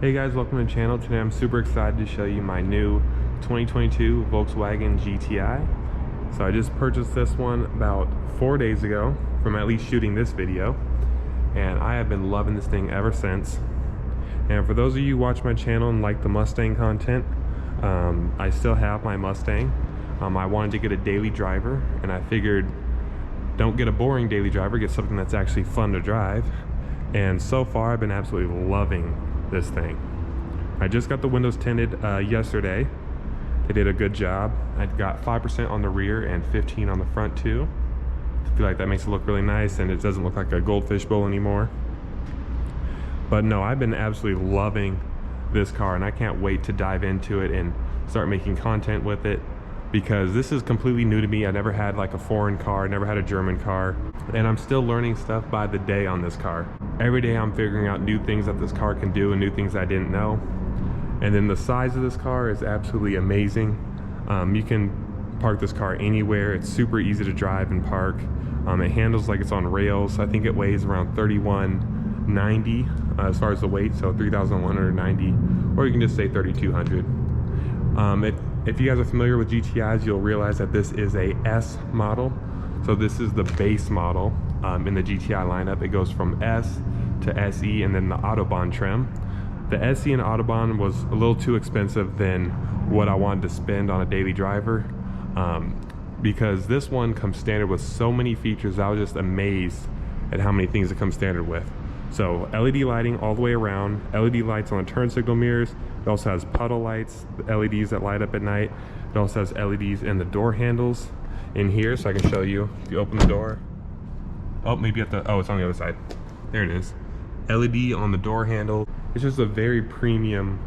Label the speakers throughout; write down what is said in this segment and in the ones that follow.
Speaker 1: Hey guys, welcome to the channel. Today I'm super excited to show you my new 2022 Volkswagen GTI. So I just purchased this one about 4 days ago from at least shooting this video, and I have been loving this thing ever since. And for those of you who watch my channel and like the Mustang content, I still have my Mustang. I wanted to get a daily driver, and I figured don't get a boring daily driver, get something that's actually fun to drive. And so far I've been absolutely loving this thing. I just got the windows tinted yesterday. They did a good job. I got 5% on the rear and 15 on the front too. I feel like that makes it look really nice, and it doesn't look like a goldfish bowl anymore. But no, I've been absolutely loving this car, and I can't wait to dive into it and start making content with it, because this is completely new to me. I never had like a foreign car, never had a German car, and I'm still learning stuff by the day on this car. Every day I'm figuring out new things that this car can do and new things I didn't know. And then the size of this car is absolutely amazing. You can park this car anywhere. It's super easy to drive and park. It handles like it's on rails. I think it weighs around 3190 as far as the weight, so 3,190, or you can just say 3,200. If you guys are familiar with GTIs, you'll realize that this is a S model. So this is the base model in the GTI lineup. It goes from S to SE and then the Autobahn trim. The SE and Autobahn was a little too expensive than what I wanted to spend on a daily driver, because this one comes standard with so many features. I was just amazed at how many things it comes standard with. So LED lighting all the way around, LED lights on the turn signal mirrors. It also has puddle lights, the LEDs that light up at night. It also has LEDs in the door handles in here, so I can show you. If you open the door, oh, maybe at the, oh, it's on the other side. There it is. LED on the door handle. It's just a very premium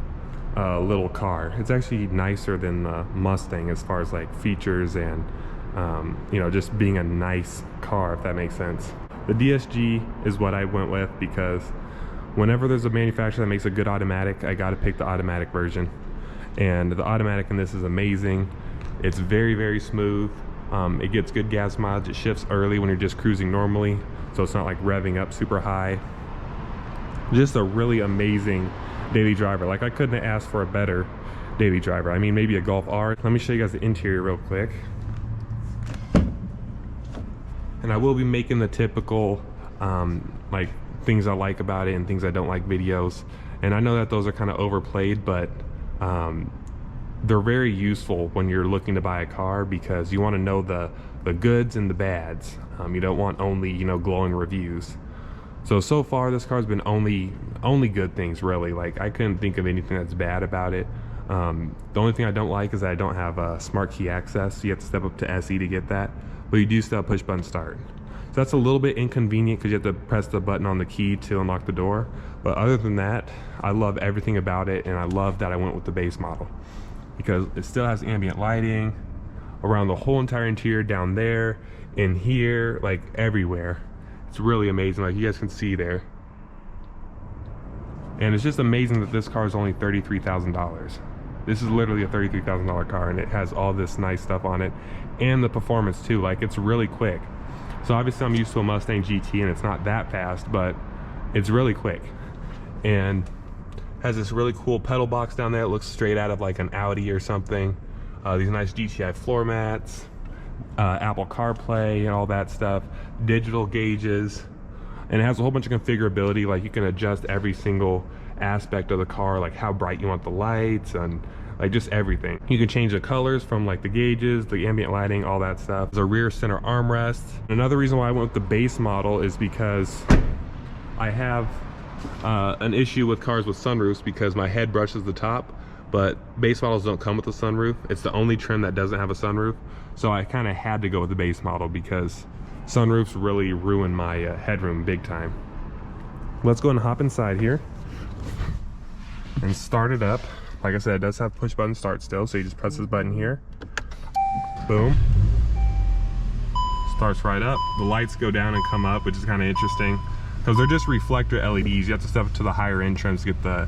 Speaker 1: little car. It's actually nicer than the Mustang as far as like features and you know, just being a nice car, if that makes sense. The DSG is what I went with because whenever there's a manufacturer that makes a good automatic, I gotta pick the automatic version. And the automatic in this is amazing. It's very, very smooth. It gets good gas mileage. It shifts early when you're just cruising normally, so it's not like revving up super high. Just a really amazing daily driver. Like, I couldn't have asked for a better daily driver. I mean, maybe a Golf R. Let me show you guys the interior real quick. And I will be making the typical like things I like about it and things I don't like videos. And I know that those are kind of overplayed, but they're very useful when you're looking to buy a car, because you want to know the goods and the bads. You don't want only, you know, glowing reviews. So far this car's been only good things, really. Like, I couldn't think of anything that's bad about it. The only thing I don't like is that I don't have smart key access. So you have to step up to SE to get that, but you do still have push button start. So that's a little bit inconvenient because you have to press the button on the key to unlock the door. But other than that, I love everything about it, and I love that I went with the base model because it still has ambient lighting around the whole entire interior, down there, in here, like everywhere. It's really amazing, like you guys can see there. And it's just amazing that this car is only $33,000. This is literally a $33,000 car, and it has all this nice stuff on it, and the performance too. Like, it's really quick. So obviously I'm used to a Mustang GT, and it's not that fast, but it's really quick. And has this really cool pedal box down there. It looks straight out of like an Audi or something. These nice GTI floor mats, Apple CarPlay and all that stuff, digital gauges, and it has a whole bunch of configurability. Like, you can adjust every single aspect of the car, like how bright you want the lights and like just everything. You can change the colors from like the gauges, the ambient lighting, all that stuff. There's a rear center armrest. Another reason why I went with the base model is because I have an issue with cars with sunroofs, because my head brushes the top, but base models don't come with a sunroof. It's the only trim that doesn't have a sunroof. So I kind of had to go with the base model because sunroofs really ruin my headroom big time. Let's go and hop inside here and start it up. Like I said, it does have push button start still, so you just press this button here. Boom. Starts right up. The lights go down and come up, which is kind of interesting because they're just reflector LEDs. You have to step up to the higher end trims to get the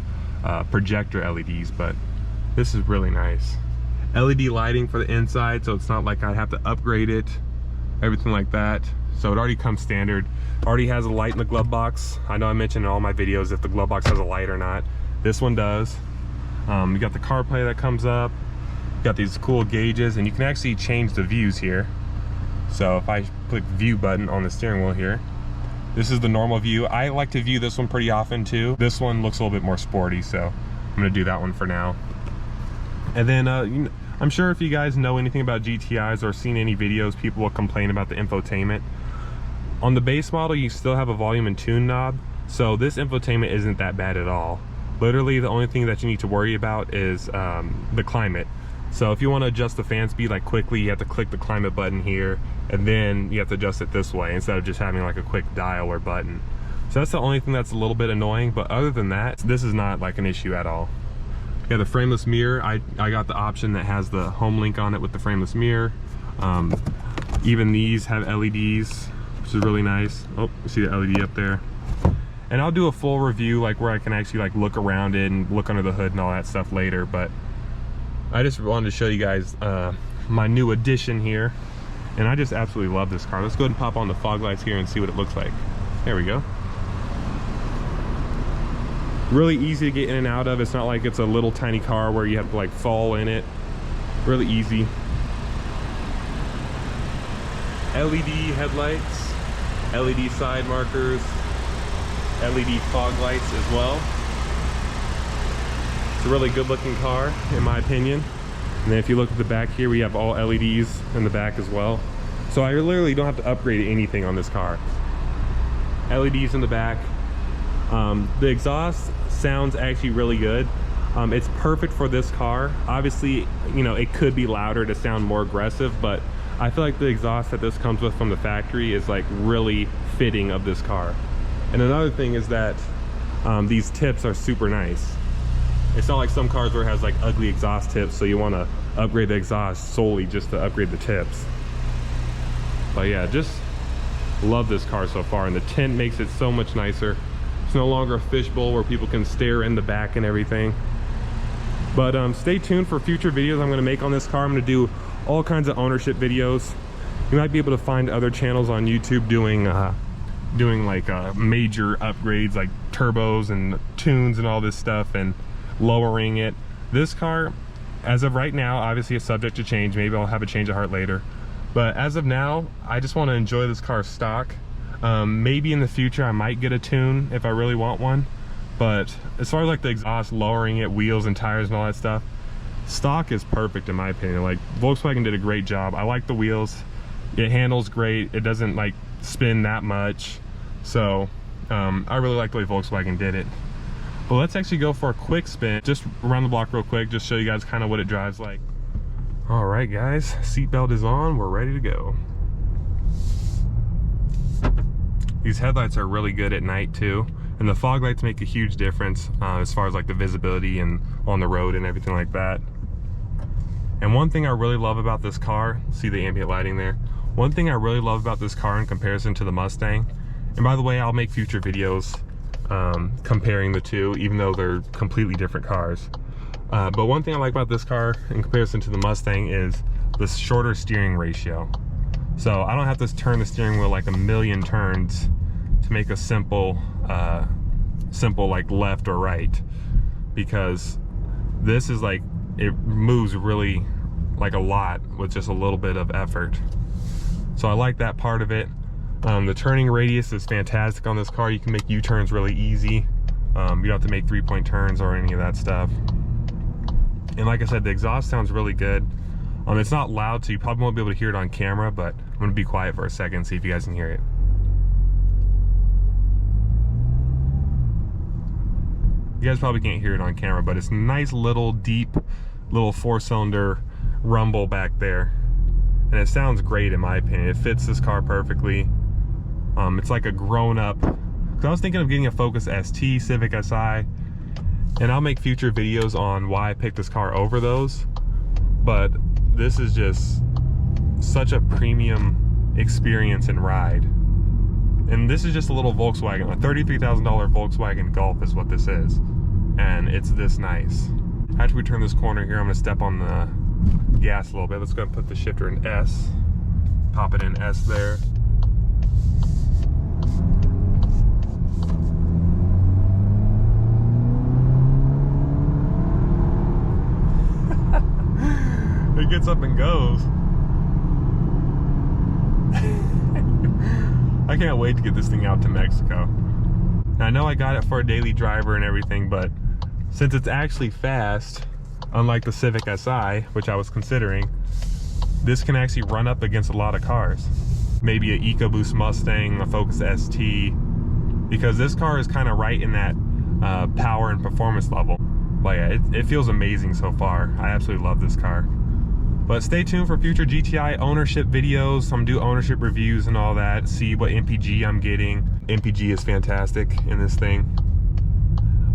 Speaker 1: projector LEDs, but this is really nice. LED lighting for the inside, so it's not like I have to upgrade it, everything like that. So it already comes standard. Already has a light in the glove box. I know I mentioned in all my videos if the glove box has a light or not. This one does. You got the CarPlay that comes up. You got these cool gauges, and you can actually change the views here. So if I click view button on the steering wheel here, this is the normal view. I like to view this one pretty often too. This one looks a little bit more sporty, so I'm gonna do that one for now. And then I'm sure if you guys know anything about GTIs or seen any videos, people will complain about the infotainment. On the base model, you still have a volume and tune knob, so this infotainment isn't that bad at all. Literally, the only thing that you need to worry about is the climate. So if you want to adjust the fan speed like quickly, you have to click the climate button here, and then you have to adjust it this way instead of just having like a quick dial or button. So that's the only thing that's a little bit annoying, but other than that, this is not like an issue at all. Yeah, the frameless mirror, I got the option that has the home link on it with the frameless mirror. Even these have LEDs, which is really nice. Oh, you see the LED up there. And I'll do a full review like where I can actually like look around it and look under the hood and all that stuff later, but I just wanted to show you guys my new addition here, and I just absolutely love this car. Let's go ahead and pop on the fog lights here and see what it looks like. There we go. Really easy to get in and out of. It's not like it's a little tiny car where you have to like fall in it. Really easy. LED headlights, LED side markers, LED fog lights as well. It's a really good looking car in my opinion. And then if you look at the back here, we have all LEDs in the back as well. So I literally don't have to upgrade anything on this car. LEDs in the back. The exhaust sounds actually really good. It's perfect for this car. Obviously, you know, it could be louder to sound more aggressive, but I feel like the exhaust that this comes with from the factory is like really fitting of this car. And another thing is that these tips are super nice. It's not like some cars where it has like ugly exhaust tips, so you want to upgrade the exhaust solely just to upgrade the tips. But yeah, just love this car so far, and the tint makes it so much nicer. It's no longer a fishbowl where people can stare in the back and everything. But stay tuned for future videos I'm going to make on this car. I'm going to do all kinds of ownership videos. You might be able to find other channels on YouTube doing like major upgrades like turbos and tunes and all this stuff and lowering it. This car, as of right now, obviously it's subject to change. Maybe I'll have a change of heart later, but as of now, I just want to enjoy this car stock. Maybe in the future I might get a tune if I really want one, but as far as like the exhaust, lowering it, wheels and tires and all that stuff, stock is perfect in my opinion. Like Volkswagen did a great job. I like the wheels, it handles great, it doesn't like spin that much, so I really like the way Volkswagen did it. But let's actually go for a quick spin, just around the block real quick, just show you guys kind of what it drives like. All right guys, seatbelt is on, we're ready to go. These headlights are really good at night too, and the fog lights make a huge difference as far as like the visibility and on the road and everything like that. And one thing I really love about this car, see the ambient lighting there? One thing I really love about this car in comparison to the Mustang, and by the way, I'll make future videos comparing the two, even though they're completely different cars. But one thing I like about this car in comparison to the Mustang is the shorter steering ratio. So I don't have to turn the steering wheel like a million turns to make a simple like left or right, because this is like, it moves really like a lot with just a little bit of effort. So I like that part of it. The turning radius is fantastic on this car. You can make U-turns really easy. You don't have to make 3-point turns or any of that stuff. And like I said, the exhaust sounds really good. It's not loud, so you probably won't be able to hear it on camera, but I'm gonna be quiet for a second, see if you guys can hear it. You guys probably can't hear it on camera, but it's nice little deep little 4-cylinder rumble back there. And it sounds great in my opinion. It fits this car perfectly. It's like a grown-up, because I was thinking of getting a Focus ST, Civic Si, and I'll make future videos on why I picked this car over those, but this is just such a premium experience and ride. And this is just a little Volkswagen, a $33,000 Volkswagen Golf is what this is, and it's this nice. After we turn this corner here, I'm gonna step on the gas a little bit. Let's go and put the shifter in S, pop it in S there. gets up and goes. I can't wait to get this thing out to Mexico. Now, I know I got it for a daily driver and everything, but since it's actually fast, unlike the Civic Si, which I was considering, this can actually run up against a lot of cars. Maybe an EcoBoost Mustang, a Focus ST, because this car is kind of right in that power and performance level. But yeah, it feels amazing so far. I absolutely love this car. But stay tuned for future GTI ownership videos. I'm do ownership reviews and all that. See what MPG I'm getting. MPG is fantastic in this thing.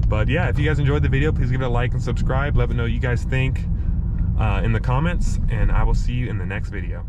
Speaker 1: But yeah, if you guys enjoyed the video, please give it a like and subscribe. Let me know what you guys think in the comments, and I will see you in the next video.